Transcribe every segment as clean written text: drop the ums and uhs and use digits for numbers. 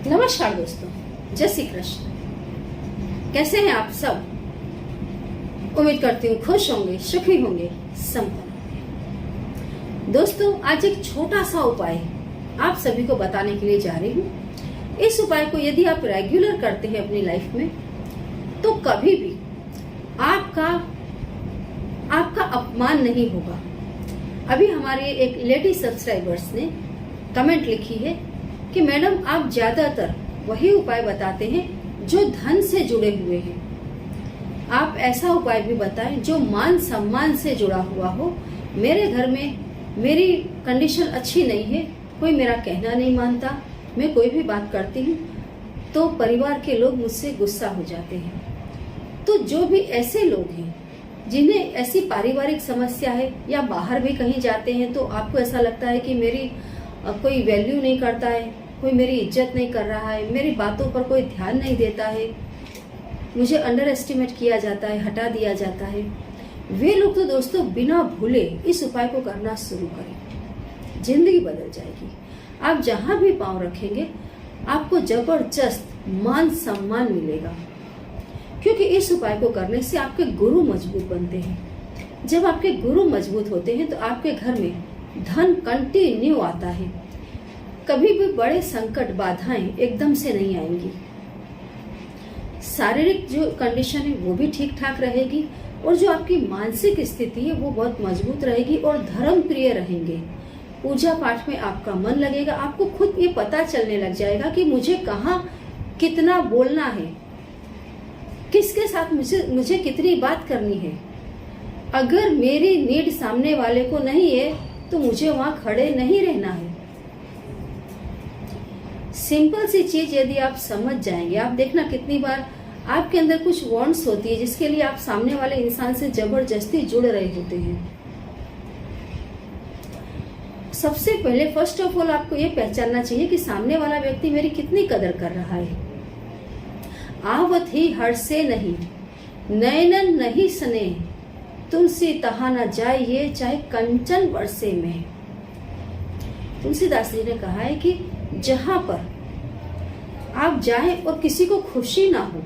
नमस्कार दोस्तों, जय श्री कृष्ण। कैसे हैं आप सब? उम्मीद करती हूँ खुश होंगे, सुखी होंगे, संपन्न। दोस्तों, आज एक छोटा सा उपाय आप सभी को बताने के लिए जा रही हूँ। इस उपाय को यदि आप रेगुलर करते हैं अपनी लाइफ में तो कभी भी आपका अपमान नहीं होगा। अभी हमारे एक लेडी सब्सक्राइबर्स ने कमेंट लिखी है कि मैडम आप ज्यादातर वही उपाय बताते हैं जो धन से जुड़े हुए हैं। आप ऐसा उपाय भी बताएं जो मान सम्मान से जुड़ा हुआ हो। मेरे घर में मेरी कंडीशन अच्छी नहीं है, कोई मेरा कहना नहीं मानता, मैं कोई भी बात करती हूँ तो परिवार के लोग मुझसे गुस्सा हो जाते हैं। तो जो भी ऐसे लोग हैं जिन्हें ऐसी पारिवारिक समस्या है या बाहर भी कहीं जाते हैं तो आपको ऐसा लगता है कि मेरी कोई वैल्यू नहीं करता है, कोई मेरी इज्जत नहीं कर रहा है, मेरी बातों पर कोई ध्यान नहीं देता है, मुझे अंडर एस्टिमेट किया जाता है, हटा दिया जाता है, वे लोग तो दोस्तों बिना भूले इस उपाय को करना शुरू करें, जिंदगी बदल जाएगी। आप जहां भी पांव रखेंगे आपको जबरदस्त मान सम्मान मिलेगा, क्योंकि इस उपाय को करने से आपके गुरु मजबूत बनते हैं। जब आपके गुरु मजबूत होते हैं तो आपके घर में धन कंटिन्यू आता है। कभी भी बड़े संकट बाधाएं एकदम से नहीं आएंगी। शारीरिक जो कंडीशन है वो भी ठीक ठाक रहेगी और जो आपकी मानसिक स्थिति है वो बहुत मजबूत रहेगी और धर्म प्रिय रहेंगे। पूजा पाठ में आपका मन लगेगा। आपको खुद ये पता चलने लग जाएगा कि मुझे कहाँ कितना बोलना है, किसके साथ मुझे कितनी बात करनी है। अगर मेरी नीड सामने वाले को नहीं है तो मुझे वहां खड़े नहीं रहना है। सिंपल सी चीज यदि आप समझ जाएंगे, आप देखना कितनी बार आपके अंदर कुछ वांट्स होती है जिसके लिए आप सामने वाले इंसान से जबरदस्ती जुड़ रहे होते हैं। सबसे पहले फर्स्ट ऑफ ऑल आपको ये पहचानना चाहिए कि सामने वाला व्यक्ति मेरी कितनी कदर कर रहा है। आवत ही हर्षे नहीं, नयनन नहीं सने, तुलसी तहा न जाइए चाहे कंचन बरसे में। तुलसीदास जी ने कहा है कि जहां पर आप जाएं और किसी को खुशी ना हो,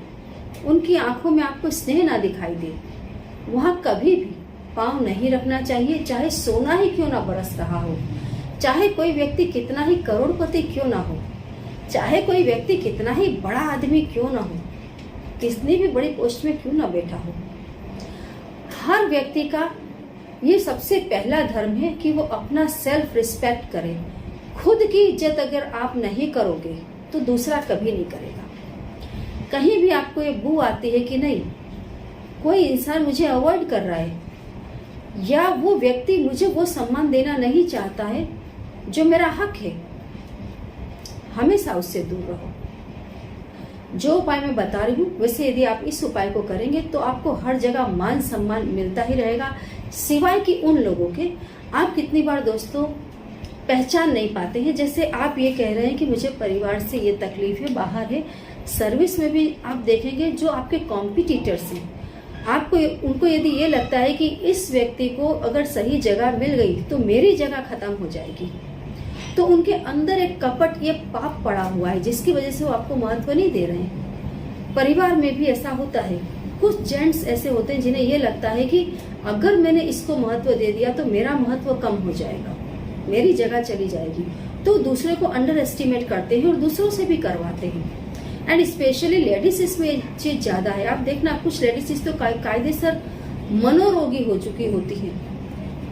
उनकी आंखों में आपको स्नेह ना दिखाई दे, वहां कभी भी पांव नहीं रखना चाहिए। चाहे सोना ही क्यों ना बरस रहा हो, चाहे कोई व्यक्ति कितना ही करोड़पति क्यों ना हो, चाहे कोई व्यक्ति कितना ही बड़ा आदमी क्यों ना हो, कितनी भी बड़ी पोस्ट में क्यों ना बैठा हो। हर व्यक्ति का ये सबसे पहला धर्म है कि वो अपना सेल्फ रिस्पेक्ट करे। खुद की इज्जत अगर आप नहीं करोगे तो दूसरा कभी नहीं करेगा। कहीं भी आपको ये बू आती है कि नहीं, कोई इंसान मुझे अवॉइड कर रहा है या वो व्यक्ति मुझे वो सम्मान देना नहीं चाहता है जो मेरा हक है, हमेशा उससे दूर रहो। जो उपाय मैं बता रही हूँ वैसे यदि आप इस उपाय को करेंगे तो आपको हर जगह मान सम्मान मिलता ही रहेगा, सिवाय कि उन लोगों के आप कितनी बार दोस्तों पहचान नहीं पाते हैं। जैसे आप ये कह रहे हैं कि मुझे परिवार से ये तकलीफ है, बाहर है, सर्विस में भी आप देखेंगे जो आपके कॉम्पिटिटर्स हैं, आपको उनको यदि ये लगता है कि इस व्यक्ति को अगर सही जगह मिल गई तो मेरी जगह खत्म हो जाएगी, तो उनके अंदर एक कपट, ये पाप पड़ा हुआ है जिसकी वजह से वो आपको महत्व नहीं दे रहे हैं। परिवार में भी ऐसा होता है। कुछ जेंट्स ऐसे होते हैं जिन्हें ये लगता है कि अगर मैंने इसको महत्व दे दिया तो मेरा महत्व कम हो जाएगा, मेरी जगह चली जाएगी, तो दूसरे को अंडर एस्टिमेट करते हैं और दूसरों से भी करवाते हैं। एंड स्पेशली लेडीज इसमें ये चीज ज्यादा है। आप देखना कुछ लेडीज तो कायदेसर मनोरोगी हो चुकी होती है।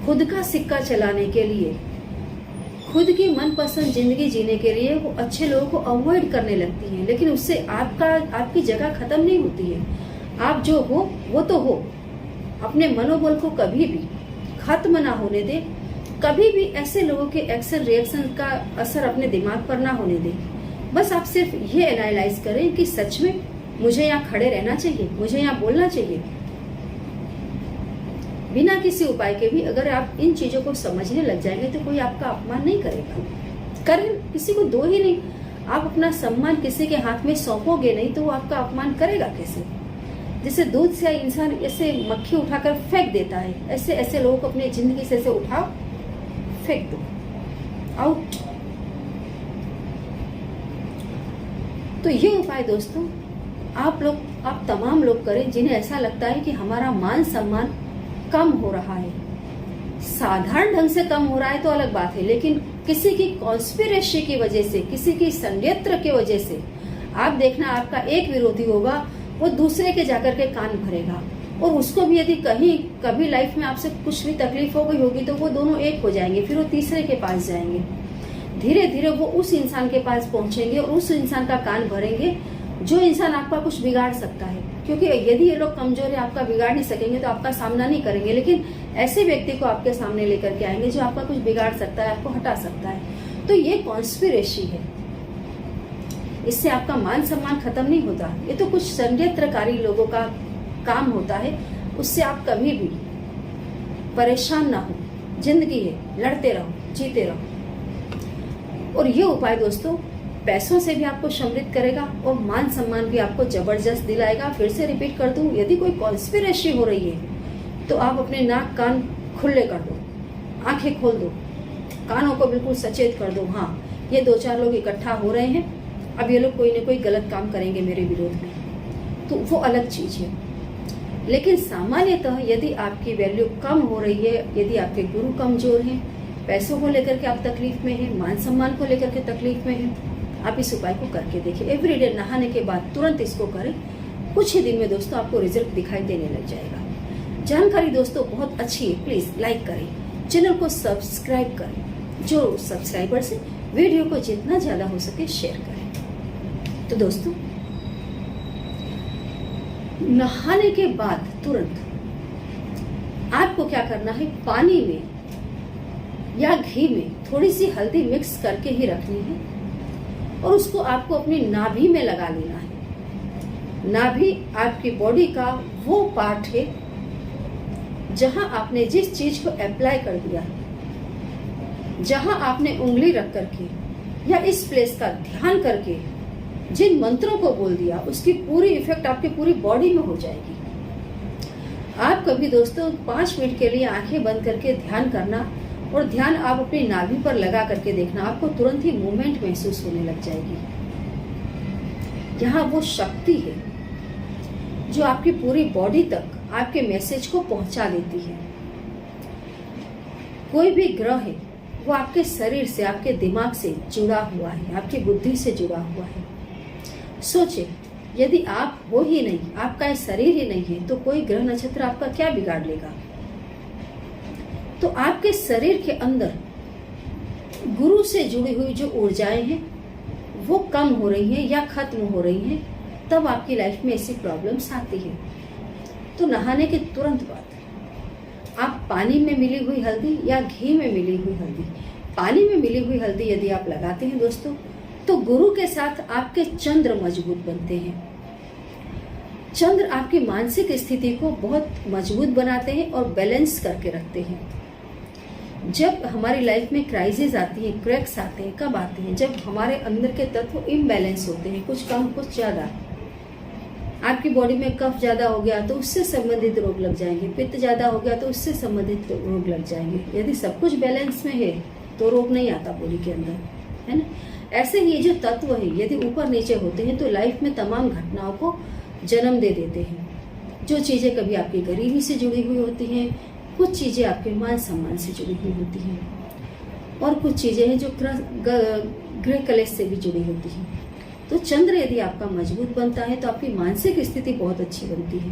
खुद का सिक्का चलाने के लिए, खुद की मनपसंद जिंदगी जीने के लिए वो अच्छे लोगों को अवॉइड करने लगती हैं, लेकिन उससे आपकी जगह खत्म नहीं होती है। आप जो हो वो तो हो, अपने मनोबल को कभी भी खत्म ना होने दे, कभी भी ऐसे लोगों के एक्शन रिएक्शन का असर अपने दिमाग पर ना होने दे। बस आप सिर्फ ये एनालाइज करें कि सच में मुझे यहाँ खड़े रहना चाहिए, मुझे यहाँ बोलना चाहिए। बिना किसी उपाय के भी अगर आप इन चीजों को समझने लग जाएंगे तो कोई आपका अपमान नहीं करेगा। करें किसी को दो ही नहीं, आप अपना सम्मान किसी के हाथ में सौंपोगे नहीं तो वो आपका अपमान करेगा कैसे। जैसे दूध से इंसान ऐसे मक्खी उठाकर फेंक देता है, ऐसे ऐसे लोगों को अपनी जिंदगी से ऐसे उठाओ, फेंक दो, आउट। तो ये उपाय दोस्तों आप तमाम लोग करें जिन्हें ऐसा लगता है कि हमारा मान सम्मान कम हो रहा है। साधारण ढंग से कम हो रहा है तो अलग बात है, लेकिन किसी की कॉन्स्पिरेसी की वजह से, किसी की षड्यंत्र की वजह से आप देखना आपका एक विरोधी होगा, वो दूसरे के जाकर के कान भरेगा, और उसको भी यदि कभी लाइफ में आपसे कुछ भी तकलीफ हो गई होगी तो वो दोनों एक हो जाएंगे, फिर वो तीसरे के पास जाएंगे। धीरे धीरे वो उस इंसान के पास पहुंचेंगे और उस इंसान का कान भरेंगे जो इंसान आपका कुछ बिगाड़ सकता है। क्योंकि यदि ये लोग कमजोर है, आपका बिगाड़ नहीं सकेंगे तो आपका सामना नहीं करेंगे, लेकिन ऐसे व्यक्ति को आपके सामने लेकर के आएंगे जो आपका कुछ बिगाड़ सकता है, आपको हटा सकता है। तो ये कॉन्स्पिरेसी है, इससे आपका मान सम्मान खत्म नहीं होता। ये तो कुछ षड्यंत्रकारी लोगों का काम होता है। उससे आप कभी भी परेशान ना हो। जिंदगी है, लड़ते रहो, जीते रहो। और ये उपाय दोस्तों पैसों से भी आपको समृद्ध करेगा और मान सम्मान भी आपको जबरदस्त दिलाएगा। फिर से रिपीट कर दूं, यदि कोई कॉन्स्पिरेसी हो रही है तो आप अपने नाक कान खुले कर दो, आंखें खोल दो, कानों को बिल्कुल सचेत कर दो। हाँ, ये 2-4 लोग इकट्ठा हो रहे हैं, अब ये लोग कोई न कोई गलत काम करेंगे मेरे विरोध में, तो वो अलग चीज है। लेकिन सामान्यतः यदि आपकी वैल्यू कम हो रही है, यदि आपके गुरु कमजोर हैं, पैसों को लेकर के आप तकलीफ में हैं, मान सम्मान को लेकर के तकलीफ में हैं, आप इस उपाय को करके देखिए। एवरीडे नहाने के बाद तुरंत इसको करें। कुछ ही दिन में दोस्तों आपको रिजल्ट दिखाई देने लग जाएगा। जानकारी दोस्तों बहुत अच्छी है, प्लीज लाइक करें, चैनल को सब्सक्राइब करें। जो सब्सक्राइबर्स है वीडियो को जितना ज्यादा हो सके शेयर करें। तो दोस्तों नहाने के बाद तुरंत आपको क्या करना है, पानी में या घी में थोड़ी सी हल्दी मिक्स करके ही रखनी है और उसको आपको अपनी नाभि में लगा लेना है। नाभि आपकी बॉडी का वो पार्ट है जहां आपने जिस चीज को अप्लाई कर दिया, जहां आपने उंगली रख करके या इस प्लेस का ध्यान करके जिन मंत्रों को बोल दिया, उसकी पूरी इफेक्ट आपकी पूरी बॉडी में हो जाएगी। आप कभी दोस्तों 5 मिनट के लिए आंखें बंद करके ध्यान करना और ध्यान आप अपनी नाभि पर लगा करके देखना, आपको तुरंत ही मूवमेंट महसूस होने लग जाएगी। यहाँ वो शक्ति है जो आपकी पूरी बॉडी तक आपके मैसेज को पहुंचा देती है। कोई भी ग्रह है वो आपके शरीर से, आपके दिमाग से जुड़ा हुआ है, आपकी बुद्धि से जुड़ा हुआ है। सोचे, यदि आप हो ही नहीं, आपका शरीर ही नहीं है, तो कोई ग्रह नक्षत्र आपका क्या बिगाड़ लेगा। तो आपके शरीर के अंदर गुरु से जुड़ी हुई जो ऊर्जाएं हैं वो कम हो रही हैं या खत्म हो रही हैं, तब आपकी लाइफ में ऐसी प्रॉब्लम्स आती है। तो नहाने के तुरंत बाद आप पानी में मिली हुई हल्दी या घी में मिली हुई हल्दी, पानी में मिली हुई हल्दी यदि आप लगाते हैं दोस्तों, तो गुरु के साथ आपके चंद्र मजबूत बनते हैं। चंद्र आपकी मानसिक स्थिति को बहुत मजबूत बनाते हैं और बैलेंस करके रखते हैं। जब हमारी लाइफ में क्राइसिस आती है, क्रैक्स आते हैं, कब आते हैं, जब हमारे अंदर के तत्व इम्बैलेंस होते हैं, कुछ कम कुछ ज्यादा। आपकी बॉडी में कफ ज्यादा हो गया तो उससे संबंधित रोग लग जाएंगे, पित्त ज्यादा हो गया तो उससे संबंधित रोग लग जाएंगे। यदि सब कुछ बैलेंस में है तो रोग नहीं आता बॉडी के अंदर, है ना। ऐसे ही जो तत्व है यदि ऊपर नीचे होते हैं तो लाइफ में तमाम घटनाओं को जन्म दे देते हैं। जो चीजें कभी आपकी गरीबी से जुड़ी हुई होती हैं, कुछ चीजें आपके मान सम्मान से जुड़ी हुई होती हैं, और कुछ चीजें हैं जो गृह कलेश से भी जुड़ी होती हैं। तो चंद्र यदि आपका मजबूत बनता है तो आपकी मानसिक स्थिति बहुत अच्छी बनती है,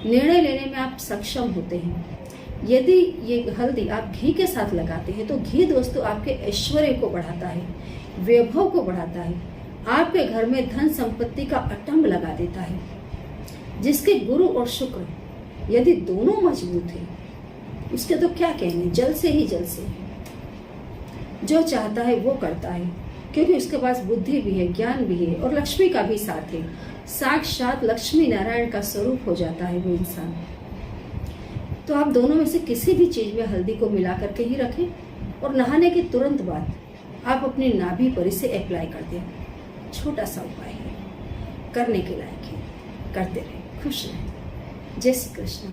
निर्णय लेने में आप सक्षम होते हैं। यदि ये हल्दी आप घी के साथ लगाते हैं तो घी दोस्तों आपके ऐश्वर्य को बढ़ाता है, वैभव को बढ़ाता है, आपके घर में धन संपत्ति का अटंब लगा देता है। जिसके गुरु और शुक्र यदि दोनों मजबूत है उसके तो क्या कहने, जल से ही जल से जो चाहता है वो करता है, क्योंकि उसके पास बुद्धि भी है, ज्ञान भी है और लक्ष्मी का भी साथ है। साक्षात लक्ष्मी नारायण का स्वरूप हो जाता है वो इंसान। तो आप दोनों में से किसी भी चीज में हल्दी को मिला करके ही रखें और नहाने के तुरंत बाद आप अपनी नाभि पर इसे अप्लाई कर दें। छोटा सा उपाय है, करने के लायक है, करते रहें, खुश रहें। जय श्री कृष्ण।